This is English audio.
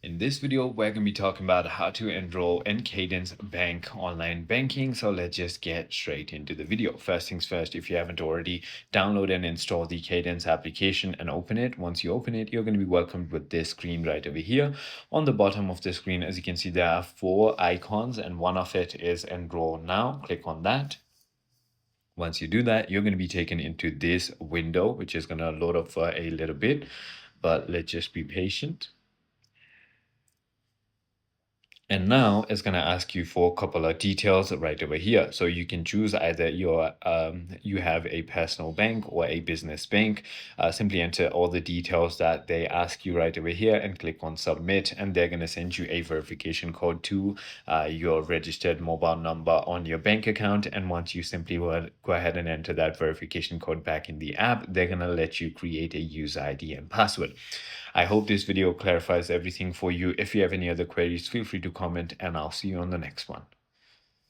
In this video, we're going to be talking about how to enroll in Cadence Bank online banking. So let's just get straight into the video. First things first, if you haven't already, download and install the Cadence application and open it. Once you open it, you're going to be welcomed with this screen right over here. On the bottom of the screen, as you can see, there are 4 icons and one of it is Enroll Now. Click on that. Once you do that, you're going to be taken into this window, which is going to load up for a little bit, but let's just be patient. And now it's going to ask you for a couple of details right over here. So you can choose either you have a personal bank or a business bank. Simply enter all the details that they ask you right over here and click on submit. And they're going to send you a verification code to your registered mobile number on your bank account. And once you simply go ahead and enter that verification code back in the app, they're going to let you create a user ID and password. I hope this video clarifies everything for you. If you have any other queries, feel free to comment and I'll see you on the next one.